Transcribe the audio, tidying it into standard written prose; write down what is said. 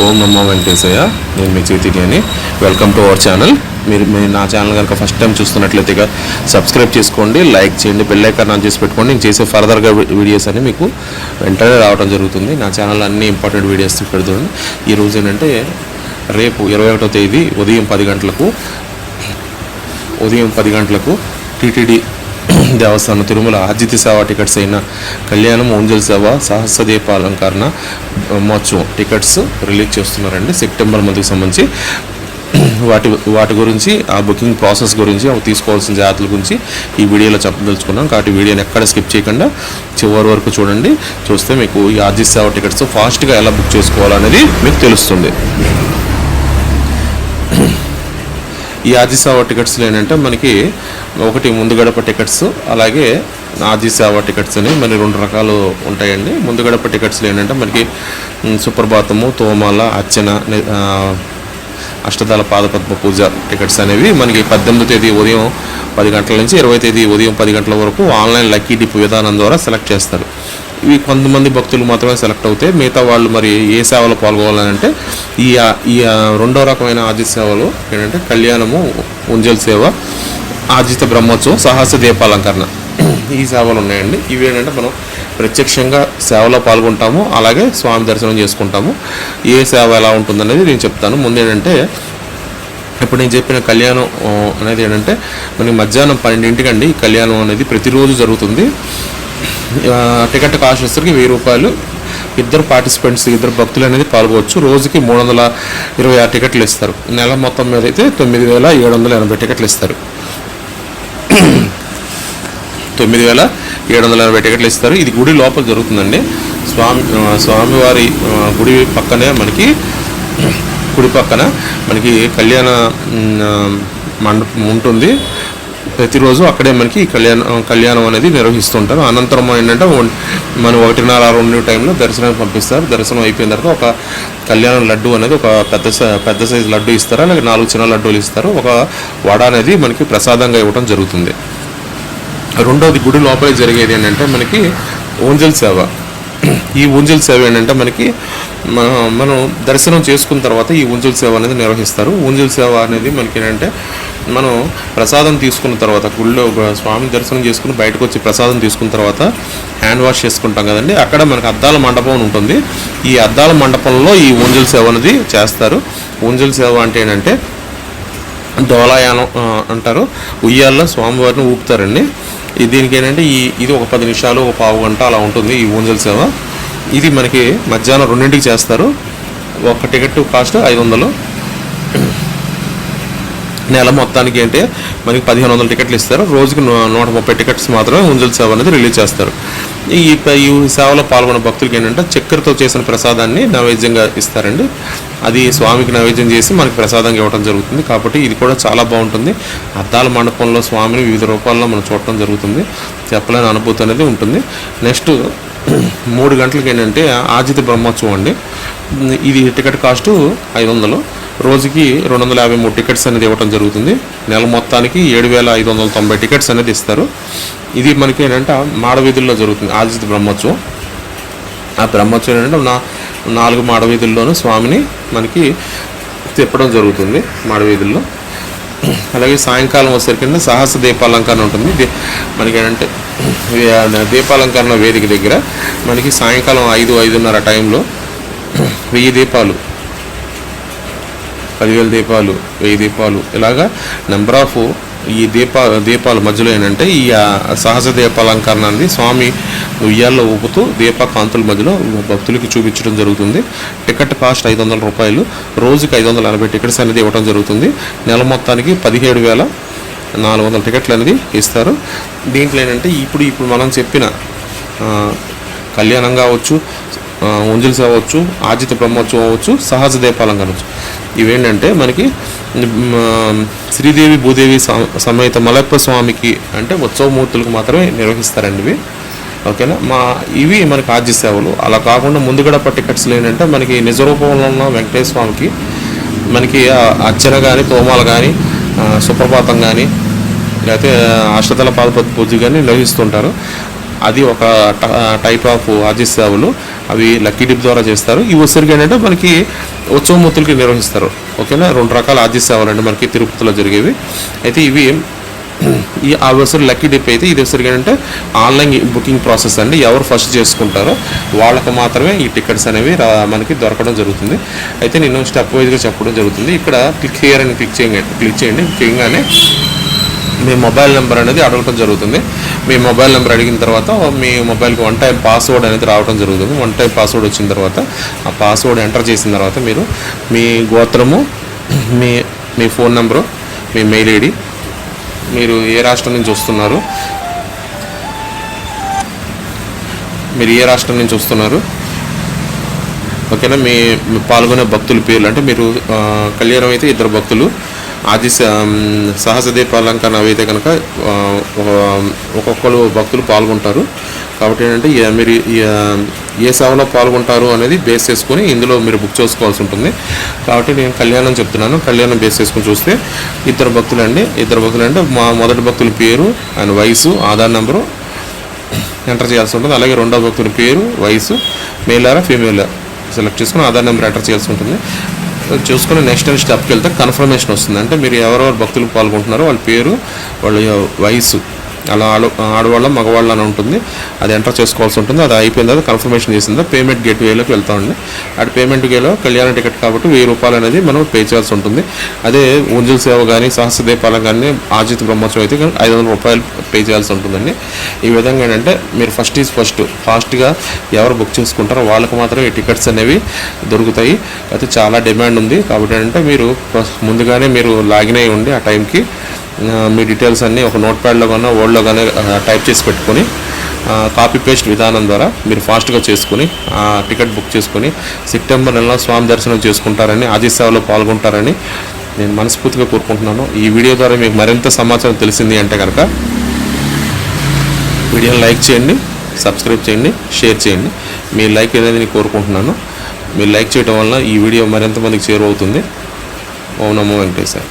ఓం నమో వెంకటేశయ్య. నేను మీ చైతన్య అని. Welcome to our channel. మీరు నా ఛానల్ కనుక ఫస్ట్ టైం చూస్తున్నట్లయితే సబ్స్క్రైబ్ చేసుకోండి, లైక్ చేయండి, బెల్ ఐకాన్ ఆన్ చేసి పెట్టుకోండి. నేను చేసే ఫర్దర్గా వీడియోస్ అన్ని మీకు వెంటనే రావడం జరుగుతుంది. నా ఛానల్ అన్ని ఇంపార్టెంట్ వీడియోస్ పెడుతుంది. ఈరోజు ఏంటంటే రేపు 21వ తేదీ ఉదయం 10 గంటలకు టీటీడీ దేవస్థానం తిరుమల ఆర్జిత సేవ టికెట్స్ అయిన కళ్యాణం, ఓంజల్ సేవ, సహస్ర దీపాలంకరణ మహోత్సవం టికెట్స్ రిలీజ్ చేస్తున్నారండి. సెప్టెంబర్ మంత్కి సంబంధించి వాటి గురించి, ఆ బుకింగ్ ప్రాసెస్ గురించి, అవి తీసుకోవాల్సిన జాగ్రత్తల గురించి ఈ వీడియోలో చెప్పదలుచుకున్నాం. కాబట్టి వీడియోని ఎక్కడ స్కిప్ చేయకుండా చివరి వరకు చూడండి. చూస్తే మీకు ఈ ఆర్జిత సేవ టికెట్స్ ఫాస్ట్గా ఎలా బుక్ చేసుకోవాలనేది మీకు తెలుస్తుంది. ఈ ఆర్జిత సేవ టికెట్స్లో ఏంటంటే మనకి ఒకటి ముందు గడప టికెట్స్, అలాగే ఆర్జిత సేవ టికెట్స్ అని మరి 2 రకాలు ఉంటాయండి. ముందు గడప టికెట్స్లో ఏంటంటే మనకి సుప్రభాతము, తోమాల, అర్చన, అష్టదళ పాదపద్మ పూజ టికెట్స్ అనేవి మనకి 18వ తేదీ ఉదయం 10 గంటల నుంచి 20వ తేదీ ఉదయం 10 గంటల వరకు ఆన్లైన్ లక్కీ డిప్ విధానం ద్వారా సెలెక్ట్ చేస్తారు. ఇవి కొంతమంది భక్తులు మాత్రమే సెలెక్ట్ అవుతాయి. మిగతా వాళ్ళు మరి ఏ సేవలో పాల్గొవాలంటే ఈ రెండో రకమైన ఆర్జిత సేవలు ఏంటంటే కళ్యాణము, ఉంజల్ సేవ, ఆర్జిత బ్రహ్మోత్సవం, సహస్ర దీపాలంకరణ, ఈ సేవలు ఉన్నాయండి. ఇవి ఏంటంటే మనం ప్రత్యక్షంగా సేవలో పాల్గొంటాము, అలాగే స్వామి దర్శనం చేసుకుంటాము. ఏ సేవ ఎలా ఉంటుందనేది నేను చెప్తాను. ముందు ఏంటంటే ఇప్పుడు నేను చెప్పిన కళ్యాణం అనేది ఏంటంటే మనకి మధ్యాహ్నం 12 అండి. ఈ కళ్యాణం అనేది ప్రతిరోజు జరుగుతుంది. టికెట్ కాస్ట్ వచ్చేసరికి 1000 రూపాయలు. ఇద్దరు పార్టిసిపెంట్స్, ఇద్దరు భక్తులు అనేది పాల్గొవచ్చు. రోజుకి 326 టికెట్లు ఇస్తారు. నెల మొత్తం మీద అయితే 9780 టికెట్లు ఇస్తారు. 9780 టికెట్లు ఇస్తారు. ఇది గుడి లోపల జరుగుతుందండి. స్వామివారి గుడి పక్కనే గుడి పక్కన మనకి కళ్యాణ మండపం ఉంటుంది. ప్రతిరోజు అక్కడే మనకి కళ్యాణం అనేది నిర్వహిస్తుంటారు. అనంతరం ఏంటంటే మనం 1:30-2 టైంలో దర్శనానికి పంపిస్తారు. దర్శనం అయిపోయిన తర్వాత ఒక కళ్యాణం లడ్డు అనేది ఒక పెద్ద సైజు లడ్డు ఇస్తారు, అలాగే 4 చిన్న లడ్డూలు ఇస్తారు. ఒక వడ అనేది మనకి ప్రసాదంగా ఇవ్వడం జరుగుతుంది. రెండోది గుడి లోపలే జరిగేది ఏంటంటే మనకి ఓంజల్ సేవ. ఈ ఊంజల్ సేవ ఏంటంటే మనకి మనం దర్శనం చేసుకున్న తర్వాత ఈ ఊంజల్ సేవ అనేది నిర్వహిస్తారు. ఊంజల్ సేవ అనేది మనకి ఏంటంటే మనం ప్రసాదం తీసుకున్న తర్వాత, గుళ్ళో స్వామి దర్శనం చేసుకుని బయటకు వచ్చి ప్రసాదం తీసుకున్న తర్వాత హ్యాండ్ వాష్ చేసుకుంటాం కదండి. అక్కడ మనకి అద్దాల మండపం ఉంటుంది. ఈ అద్దాల మండపంలో ఈ ఊంజల్ సేవ అనేది చేస్తారు. ఊంజల్ సేవ అంటే ఏంటంటే డోలాయానం అంటారు. ఉయ్యాల్లో స్వామివారిని ఊపుతారండి. దీనికి ఏంటంటే ఇది ఒక 10 నిమిషాలు, ఒక పావు గంట అలా ఉంటుంది ఈ ఊంజల్ సేవ. ఇది మనకి మధ్యాహ్నం 2ంటికి చేస్తారు. ఒక టికెట్ కాస్ట్ 500. నెల మొత్తానికి అంటే మనకి 1500 టికెట్లు ఇస్తారు. రోజుకి 130 టికెట్స్ మాత్రమే ఊంజల్ సేవ అనేది రిలీజ్ చేస్తారు. ఈ సేవలో పాల్గొన్న భక్తులకి ఏంటంటే చక్కెరతో చేసిన ప్రసాదాన్ని నైవేద్యంగా ఇస్తారండి. అది స్వామికి నైవేద్యం చేసి మనకి ప్రసాదంగా ఇవ్వడం జరుగుతుంది. కాబట్టి ఇది కూడా చాలా బాగుంటుంది. అద్దాల మండపంలో స్వామిని వివిధ రూపాల్లో మనం చూడటం జరుగుతుంది. చెప్పలేని అనుభూతి అనేది ఉంటుంది. నెక్స్ట్ 3 గంటలకి ఏంటంటే ఆర్జిత బ్రహ్మోత్సవం అండి. ఇది టికెట్ కాస్టు 500. రోజుకి 253 టికెట్స్ అనేది ఇవ్వడం జరుగుతుంది. నెల మొత్తానికి 7590 టికెట్స్ అనేది ఇస్తారు. ఇది మనకి ఏంటంటే మాడవీధుల్లో జరుగుతుంది ఆర్జిత బ్రహ్మోత్సవం. ఆ బ్రహ్మోత్సవం ఏంటంటే 4 మాడవీధుల్లోనూ స్వామిని మనకి తిప్పడం జరుగుతుంది మాడవీధుల్లో. అలాగే సాయంకాలం వచ్చేసరికి సహస్ర దీపాలంకరణ ఉంటుంది. మనకి ఏంటంటే దీపాలంకరణ వేదిక దగ్గర మనకి సాయంకాలం 5-5:30 టైంలో 1000 దీపాలు, 10,000 దీపాలు, 1000 దీపాలు ఇలాగా నెంబర్ ఆఫ్ ఈ దీపాల మధ్యలో ఏంటంటే ఈ సహజ దీపాలంకరణ అనేది స్వామి ఉయ్యాల్లో ఊపుతూ దీపకాంతుల మధ్యలో భక్తులకి చూపించడం జరుగుతుంది. టికెట్ కాస్ట్ 500 రూపాయలు. రోజుకి 580 టికెట్స్ అనేది ఇవ్వడం జరుగుతుంది. నెల మొత్తానికి 17,400 టికెట్లు అనేది ఇస్తారు. దీంట్లో ఏంటంటే ఇప్పుడు మనం చెప్పిన కళ్యాణం కావచ్చు, ఉంజల్ సేవ అవ్వచ్చు, ఆర్జిత బ్రహ్మోత్సవం అవ్వచ్చు, సహజ దీపాలంకరణ అవ్వచ్చు, ఇవేంటంటే మనకి శ్రీదేవి భూదేవి సమేత మలయప్ప స్వామికి అంటే ఉత్సవమూర్తులకు మాత్రమే నిర్వహిస్తారండి ఇవి. ఓకేనా. ఇవి మనకి ఆర్జిత సేవలు. అలా కాకుండా ముందు గడప టికెట్స్లో ఏంటంటే మనకి నిజ రూపంలో ఉన్న వెంకటేశ్వర స్వామికి మనకి అర్చన కానీ, తోమాలు కానీ, సుప్రభాతం కానీ, లేకపోతే అష్టదళ పాదపద్మ పూజ కానీ నిర్వహిస్తుంటారు. అది ఒక టైప్ ఆఫ్ ఆర్జిత సేవలు. అవి లక్కీ డిప్ ద్వారా చేస్తారు. ఈ వచ్చరికి ఏంటంటే మనకి ఉత్సవమూర్తులకి నిర్వహిస్తారు. ఓకేనా, 2 రకాల ఆర్జీ సేవలు అండి మనకి తిరుపతిలో జరిగేవి. అయితే ఇవి ఈ ఆ వచ్చరి లక్కీ డిప్ అయితే ఇది వచ్చరికి ఏంటంటే ఆన్లైన్ బుకింగ్ ప్రాసెస్ అండి. ఎవరు ఫస్ట్ చేసుకుంటారో వాళ్ళకు మాత్రమే ఈ టికెట్స్ అనేవి మనకి దొరకడం జరుగుతుంది. అయితే నేను స్టెప్ వైజ్గా చెప్పడం జరుగుతుంది. ఇక్కడ క్లిక్ హియర్ అని క్లిక్ చేయండి. చేయగానే మీ మొబైల్ నెంబర్ అనేది అడగటం జరుగుతుంది. మీ మొబైల్ నెంబర్ అడిగిన తర్వాత మీ మొబైల్కి 1 టైం పాస్వర్డ్ అనేది రావడం జరుగుతుంది. 1 టైం పాస్వర్డ్ వచ్చిన తర్వాత ఆ పాస్వర్డ్ ఎంటర్ చేసిన తర్వాత మీరు మీ గోత్రము, మీ ఫోన్ నెంబరు, మీ మెయిల్ ఐడి, మీరు ఏ రాష్ట్రం నుంచి వస్తున్నారు, ఓకేనా, మీ పాల్గొనే భక్తుల పేర్లు, అంటే మీరు కళ్యాణం అయితే 2 భక్తులు, ఆది సహస్రదీపాలంకరణ అయితే కనుక ఒక్కొక్కరు భక్తులు పాల్గొంటారు. కాబట్టి ఏంటంటే మీరు ఏ సేవలో పాల్గొంటారు అనేది బేస్ చేసుకొని ఇందులో మీరు బుక్ చేసుకోవాల్సి ఉంటుంది. కాబట్టి నేను కళ్యాణం చెప్తున్నాను. కళ్యాణం బేస్ చేసుకొని చూస్తే 2 భక్తులు అండి. 2 భక్తులు అంటే మా మొదటి భక్తుల పేరు, ఆయన వయసు, ఆధార్ నెంబరు ఎంటర్ చేయాల్సి ఉంటుంది. అలాగే 2వ భక్తుల పేరు, వయసు, మేల్ ఆర్ ఫీమేల్ సెలెక్ట్ చేసుకుని ఆధార్ నెంబర్ ఎంటర్ చేయాల్సి ఉంటుంది. చూసుకుని నెక్స్ట్ స్టెప్కి వెళ్తే కన్ఫర్మేషన్ వస్తుంది. అంటే మీరు ఎవరెవరు భక్తులు పాల్గొంటున్నారో వాళ్ళ పేరు, వాళ్ళ వయసు, అలా ఆడవాళ్ళ మగవాళ్ళ అని ఉంటుంది. అది ఎంటర్ చేసుకోవాల్సి ఉంటుంది. అది అయిపోయిన తర్వాత కన్ఫర్మేషన్ చేసిందా పేమెంట్ గేట్ వేలోకి వెళ్తామండి. అటు పేమెంట్ గేలో కళ్యాణ టికెట్ కాబట్టి 1000 రూపాయలు అనేది మనం పే చేయాల్సి ఉంటుంది. అదే ఉంజుల సేవ కానీ సహస్రదీపాలం కానీ ఆజిత్ బ్రహ్మోత్సవం అయితే 500 రూపాయలు పే చేయాల్సి ఉంటుందండి. ఈ విధంగా ఏంటంటే మీరు ఫాస్ట్గా ఎవరు బుక్ చేసుకుంటారో వాళ్ళకి మాత్రమే ఈ టికెట్స్ అనేవి దొరుకుతాయి. అయితే చాలా డిమాండ్ ఉంది. కాబట్టి ఏంటంటే మీరు ముందుగానే మీరు లాగిన్ అయ్యి ఉండి ఆ టైంకి మీ డీటెయిల్స్ అన్నీ ఒక నోట్ ప్యాడ్లో కానీ వర్డ్లో కానీ టైప్ చేసి పెట్టుకొని కాపీ పేస్ట్ విధానం ద్వారా మీరు ఫాస్ట్గా చేసుకుని టికెట్ బుక్ చేసుకొని సెప్టెంబర్ నెలలో స్వామి దర్శనం చేసుకుంటారని, ఆది సేవలో పాల్గొంటారని నేను మనస్ఫూర్తిగా కోరుకుంటున్నాను. ఈ వీడియో ద్వారా మీకు మరింత సమాచారం తెలిసింది అంటే కనుక వీడియోని లైక్ చేయండి, సబ్స్క్రైబ్ చేయండి, షేర్ చేయండి. మీ లైక్ అనేది నేను కోరుకుంటున్నాను. మీరు లైక్ చేయడం వల్ల ఈ వీడియో మరింత మందికి చేరువవుతుంది. ఓం నమో వెంకటేశ్వర.